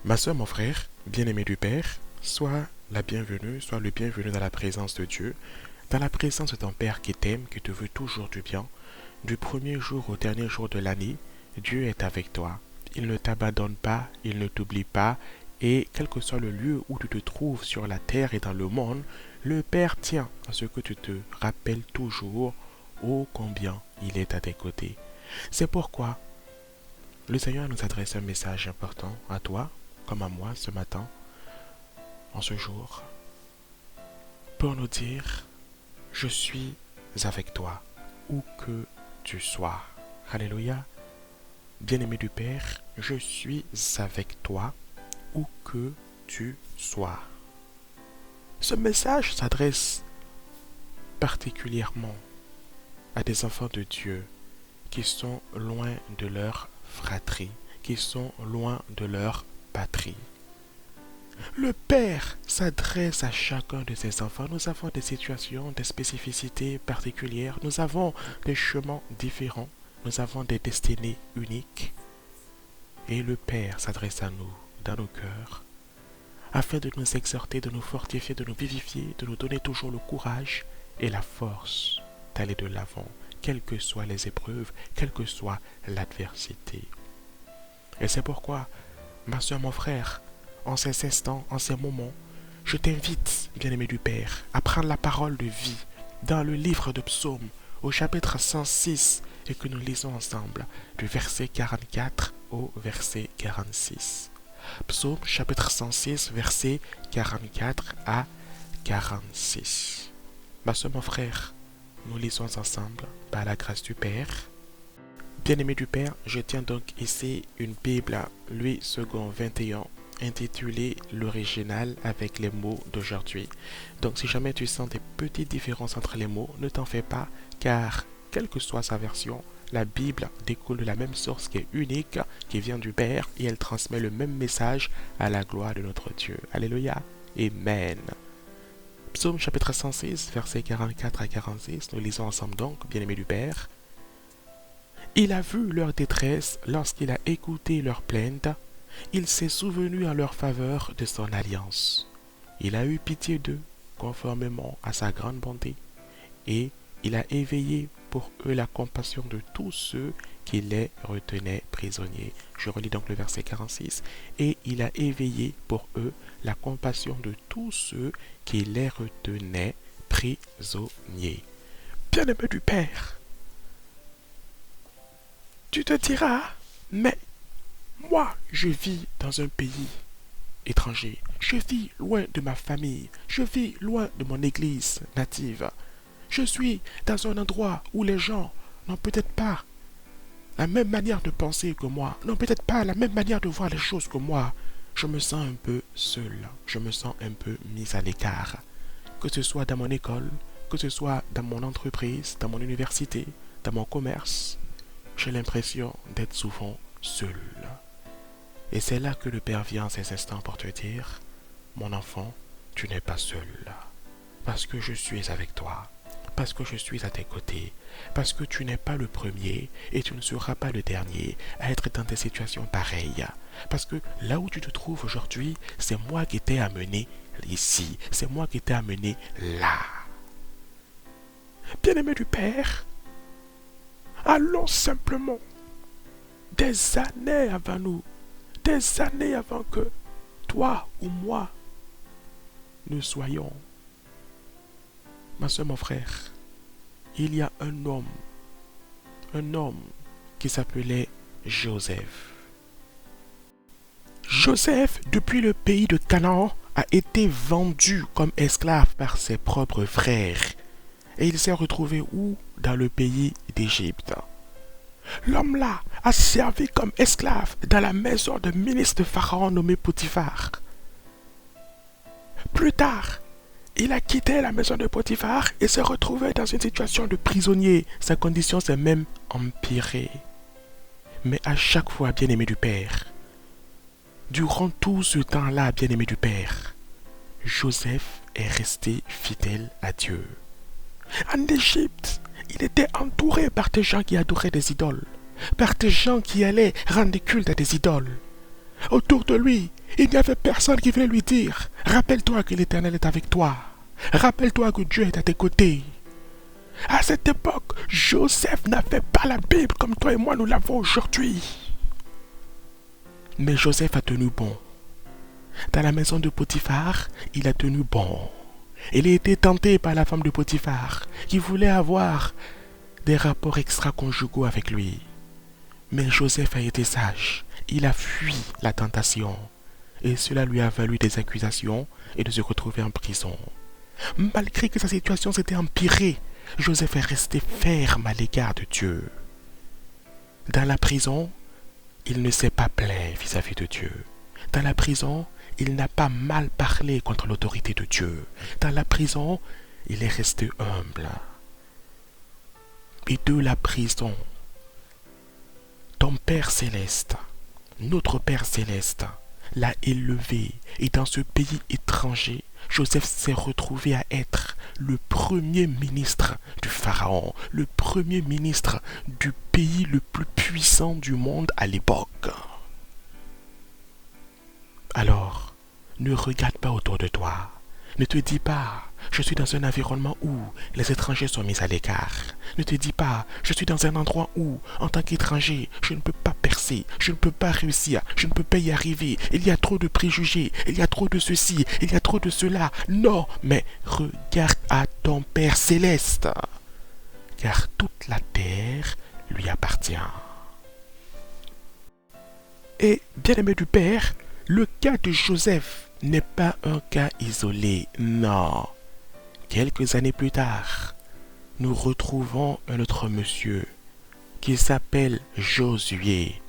Ma soeur, mon frère, bien-aimé du Père, sois la bienvenue, sois le bienvenu dans la présence de Dieu, dans la présence de ton Père qui t'aime, qui te veut toujours du bien. Du premier jour au dernier jour de l'année, Dieu est avec toi. Il ne t'abandonne pas, il ne t'oublie pas, et quel que soit le lieu où tu te trouves sur la terre et dans le monde, le Père tient à ce que tu te rappelles toujours ô combien il est à tes côtés. C'est pourquoi le Seigneur nous adresse un message important à toi, comme à moi ce matin, en ce jour, pour nous dire, je suis avec toi, où que tu sois. Alléluia. Bien-aimé du Père, je suis avec toi, où que tu sois. Ce message s'adresse particulièrement à des enfants de Dieu qui sont loin de leur fratrie, qui sont loin de leur patrie. Le Père s'adresse à chacun de ses enfants. Nous avons des situations, des spécificités particulières. Nous avons des chemins différents. Nous avons des destinées uniques. Et le Père s'adresse à nous, dans nos cœurs, afin de nous exhorter, de nous fortifier, de nous vivifier, de nous donner toujours le courage et la force d'aller de l'avant, quelles que soient les épreuves, quelle que soit l'adversité. Et c'est pourquoi, ma soeur, mon frère, en ces instants, en ces moments, je t'invite, bien-aimé du Père, à prendre la parole de vie dans le livre de Psaume, au chapitre 106, et que nous lisons ensemble, du verset 44 au verset 46. Psaume chapitre 106, verset 44 à 46. Ma soeur, mon frère, nous lisons ensemble, par la grâce du Père. Bien-aimé du Père, je tiens donc ici une Bible Louis II 21 intitulée l'original avec les mots d'aujourd'hui. Donc si jamais tu sens des petites différences entre les mots, ne t'en fais pas, car quelle que soit sa version, la Bible découle de la même source qui est unique, qui vient du Père, et elle transmet le même message à la gloire de notre Dieu. Alléluia. Amen. Psaume chapitre 106, versets 44 à 46, nous lisons ensemble donc, bien-aimé du Père. Il a vu leur détresse lorsqu'il a écouté leurs plaintes. Il s'est souvenu en leur faveur de son alliance. Il a eu pitié d'eux, conformément à sa grande bonté, et il a éveillé pour eux la compassion de tous ceux qui les retenaient prisonniers. Je relis donc le verset 46. Et il a éveillé pour eux la compassion de tous ceux qui les retenaient prisonniers. Bien-aimé du Père, tu te diras, mais moi, je vis dans un pays étranger. Je vis loin de ma famille. Je vis loin de mon église native. Je suis dans un endroit où les gens n'ont peut-être pas la même manière de penser que moi, n'ont peut-être pas la même manière de voir les choses que moi. Je me sens un peu seul. Je me sens un peu mis à l'écart. Que ce soit dans mon école, que ce soit dans mon entreprise, dans mon université, dans mon commerce, j'ai l'impression d'être souvent seul. Et c'est là que le Père vient en ces instants pour te dire, mon enfant, tu n'es pas seul, parce que je suis avec toi, parce que je suis à tes côtés, parce que tu n'es pas le premier et tu ne seras pas le dernier à être dans des situations pareilles. Parce que là où tu te trouves aujourd'hui, c'est moi qui t'ai amené ici, c'est moi qui t'ai amené là. Bien-aimé du Père, allons simplement des années avant nous, des années avant que toi ou moi nous soyons. Ma soeur, mon frère, il y a un homme qui s'appelait Joseph. Joseph, depuis le pays de Canaan, a été vendu comme esclave par ses propres frères. Et il s'est retrouvé où? Dans le pays d'Égypte. L'homme-là a servi comme esclave dans la maison de ministre de Pharaon nommé Potiphar. Plus tard, il a quitté la maison de Potiphar et s'est retrouvé dans une situation de prisonnier. Sa condition s'est même empirée. Mais à chaque fois, bien-aimé du Père, durant tout ce temps-là, bien-aimé du Père, Joseph est resté fidèle à Dieu. En Égypte, il était entouré par des gens qui adoraient des idoles, par des gens qui allaient rendre culte à des idoles. Autour de lui, il n'y avait personne qui venait lui dire, rappelle-toi que l'Éternel est avec toi. Rappelle-toi que Dieu est à tes côtés. À cette époque, Joseph n'avait pas la Bible comme toi et moi nous l'avons aujourd'hui. Mais Joseph a tenu bon. Dans la maison de Potiphar, il a tenu bon. Il a été tenté par la femme de Potiphar, qui voulait avoir des rapports extra-conjugaux avec lui. Mais Joseph a été sage. Il a fui la tentation. Et cela lui a valu des accusations et de se retrouver en prison. Malgré que sa situation s'était empirée, Joseph est resté ferme à l'égard de Dieu. Dans la prison, il ne s'est pas plaint vis-à-vis de Dieu. Dans la prison, il n'a pas mal parlé contre l'autorité de Dieu. Dans la prison, il est resté humble. Et de la prison, ton Père céleste, notre Père céleste, l'a élevé. Et dans ce pays étranger, Joseph s'est retrouvé à être le premier ministre du Pharaon, le premier ministre du pays le plus puissant du monde à l'époque. Alors, ne regarde pas autour de toi. Ne te dis pas, je suis dans un environnement où les étrangers sont mis à l'écart. Ne te dis pas, je suis dans un endroit où, en tant qu'étranger, je ne peux pas percer, je ne peux pas réussir, je ne peux pas y arriver. Il y a trop de préjugés, il y a trop de ceci, il y a trop de cela. Non, mais regarde à ton Père céleste, car toute la terre lui appartient. Et, bien-aimé du Père, le cas de Joseph n'est pas un cas isolé, non. Quelques années plus tard, nous retrouvons un autre monsieur qui s'appelle Josué.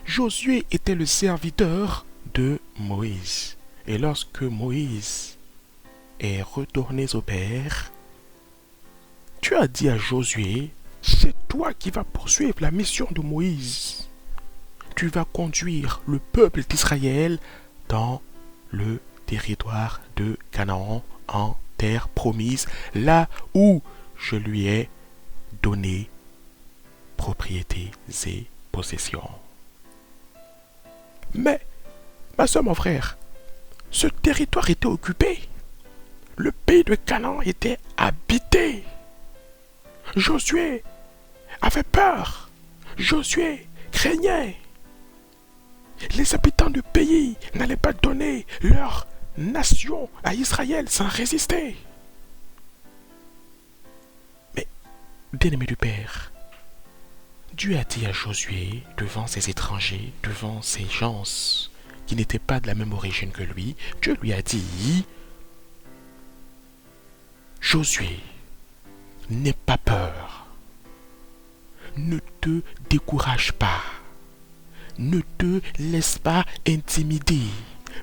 Josué était le serviteur de Moïse. Et lorsque Moïse est retourné au Père, Dieu a dit à Josué, c'est toi qui vas poursuivre la mission de Moïse. Tu vas conduire le peuple d'Israël dans le territoire de Canaan, en terre promise, là où je lui ai donné propriétés et possessions. Mais, ma soeur, mon frère, ce territoire était occupé. Le pays de Canaan était habité. Josué avait peur. Josué craignait. Les habitants du pays n'allaient pas donner leur nation à Israël sans résister. Mais, bien-aimé du Père, Dieu a dit à Josué, devant ces étrangers, devant ces gens qui n'étaient pas de la même origine que lui, Dieu lui a dit, Josué, n'aie pas peur, ne te décourage pas. Ne te laisse pas intimider.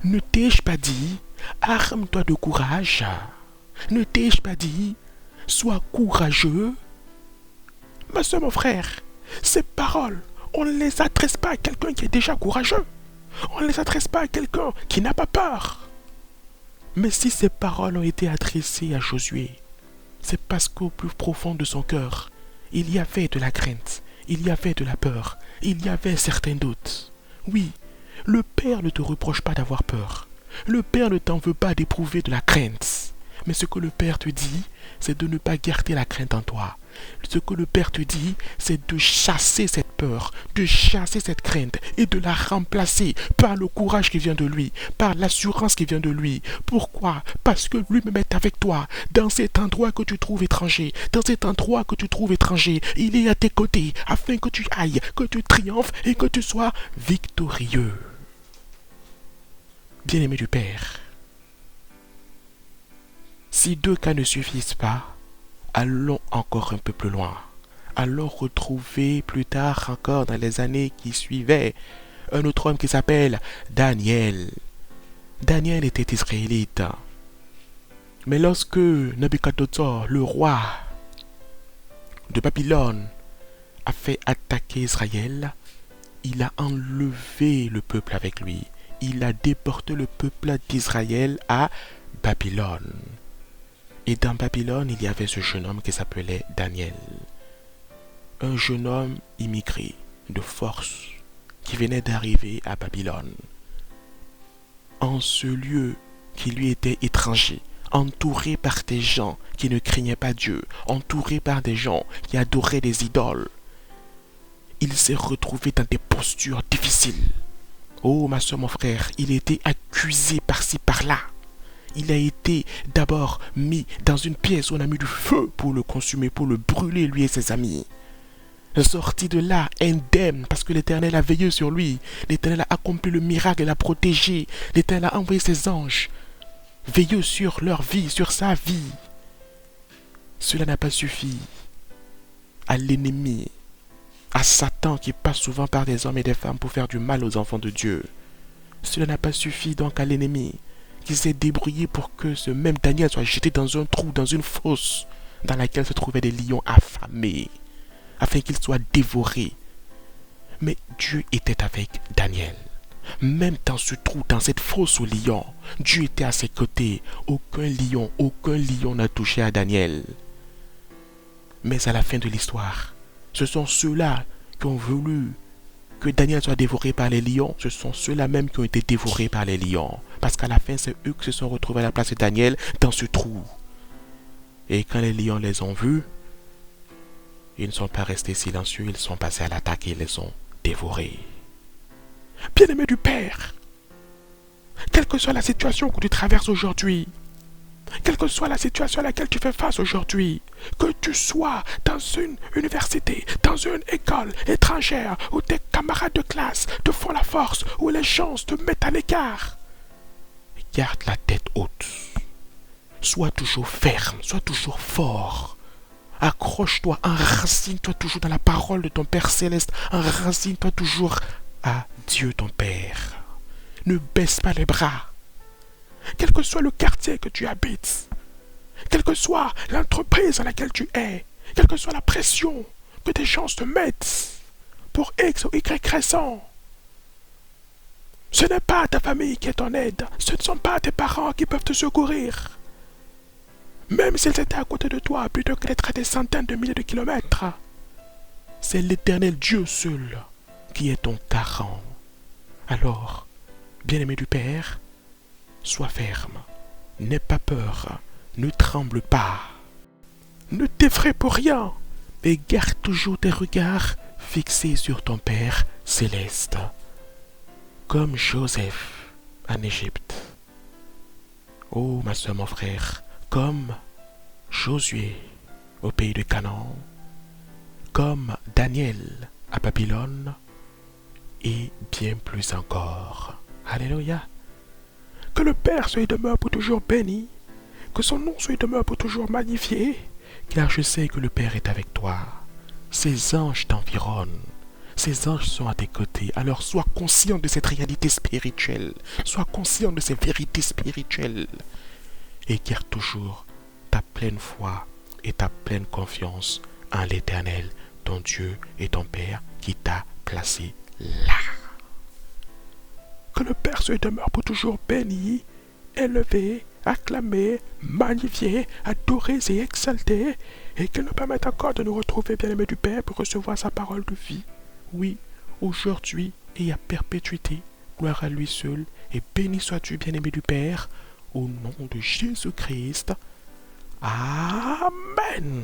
Ne t'ai-je pas dit, arme-toi de courage. Ne t'ai-je pas dit, sois courageux. Ma soeur, mon frère, ces paroles, on ne les adresse pas à quelqu'un qui est déjà courageux. On ne les adresse pas à quelqu'un qui n'a pas peur. Mais si ces paroles ont été adressées à Josué, c'est parce qu'au plus profond de son cœur, il y avait de la crainte. Il y avait de la peur, il y avait certains doutes. Oui, le Père ne te reproche pas d'avoir peur. Le Père ne t'en veut pas d'éprouver de la crainte. Mais ce que le Père te dit, c'est de ne pas garder la crainte en toi. Ce que le Père te dit, c'est de chasser cette peur, de chasser cette crainte et de la remplacer par le courage qui vient de lui, par l'assurance qui vient de lui. Pourquoi? Parce que lui-même est avec toi, dans cet endroit que tu trouves étranger, dans cet endroit que tu trouves étranger, il est à tes côtés, afin que tu ailles, que tu triomphes et que tu sois victorieux. Bien-aimé du Père, si 2 cas ne suffisent pas, allons encore un peu plus loin. Allons retrouver plus tard encore dans les années qui suivaient un autre homme qui s'appelle Daniel. Daniel était israélite. Mais lorsque Nabuchodonosor, le roi de Babylone, a fait attaquer Israël, il a enlevé le peuple avec lui. Il a déporté le peuple d'Israël à Babylone. Et dans Babylone, il y avait ce jeune homme qui s'appelait Daniel. Un jeune homme immigré de force qui venait d'arriver à Babylone. En ce lieu qui lui était étranger, entouré par des gens qui ne craignaient pas Dieu, entouré par des gens qui adoraient des idoles, il s'est retrouvé dans des postures difficiles. Oh ma soeur, mon frère, il a été accusé par-ci, par-là. Il a été d'abord mis dans une pièce où on a mis du feu pour le consumer, pour le brûler, lui et ses amis. Sorti de là, indemne, parce que l'Éternel a veillé sur lui. L'Éternel a accompli le miracle, l'a protégé. L'Éternel a envoyé ses anges, veilleux sur leur vie, sur sa vie. Cela n'a pas suffi à l'ennemi, à Satan qui passe souvent par des hommes et des femmes pour faire du mal aux enfants de Dieu. Cela n'a pas suffi donc à l'ennemi qui s'est débrouillé pour que ce même Daniel soit jeté dans un trou, dans une fosse dans laquelle se trouvaient des lions affamés, afin qu'il soit dévoré. Mais Dieu était avec Daniel. Même dans ce trou, dans cette fosse aux lions, Dieu était à ses côtés. Aucun lion n'a touché à Daniel. Mais à la fin de l'histoire, ce sont ceux-là qui ont voulu que Daniel soit dévoré par les lions, ce sont ceux-là même qui ont été dévorés par les lions. Parce qu'à la fin, c'est eux qui se sont retrouvés à la place de Daniel dans ce trou. Et quand les lions les ont vus, ils ne sont pas restés silencieux, ils sont passés à l'attaque et ils les ont dévorés. Bien-aimé du Père, quelle que soit la situation que tu traverses aujourd'hui, quelle que soit la situation à laquelle tu fais face aujourd'hui, que tu sois dans une université, dans une école étrangère, où tes camarades de classe te font la force, où les gens te mettent à l'écart, garde la tête haute. Sois toujours ferme, sois toujours fort. Accroche-toi, enracine-toi toujours dans la parole de ton Père Céleste. Enracine-toi toujours à Dieu ton Père. Ne baisse pas les bras. Quel que soit le quartier que tu habites, quelle que soit l'entreprise dans laquelle tu es, quelle que soit la pression que des gens te mettent pour X ou Y raison, ce n'est pas ta famille qui est ton aide, ce ne sont pas tes parents qui peuvent te secourir. Même s'ils étaient à côté de toi, plutôt que d'être à des centaines de milliers de kilomètres, c'est l'Éternel Dieu seul qui est ton garant. Alors, bien-aimé du Père, sois ferme, n'aie pas peur, ne tremble pas, ne t'effraie pour rien, mais garde toujours tes regards fixés sur ton Père Céleste, comme Joseph en Égypte. Oh ma soeur, mon frère, comme Josué au pays de Canaan, comme Daniel à Babylone, et bien plus encore. Alléluia. Que le Père soit et demeure pour toujours béni, que son nom soit et demeure pour toujours magnifié, car je sais que le Père est avec toi. Ses anges t'environnent, ses anges sont à tes côtés. Alors sois conscient de cette réalité spirituelle, sois conscient de ces vérités spirituelles, et garde toujours ta pleine foi et ta pleine confiance en l'Éternel, ton Dieu et ton Père qui t'a placé là. Que le Père se demeure pour toujours béni, élevé, acclamé, magnifié, adoré et exalté, et qu'il nous permette encore de nous retrouver, bien-aimés du Père, pour recevoir sa parole de vie. Oui, aujourd'hui et à perpétuité, gloire à lui seul, et béni sois-tu, bien-aimé du Père, au nom de Jésus-Christ. Amen.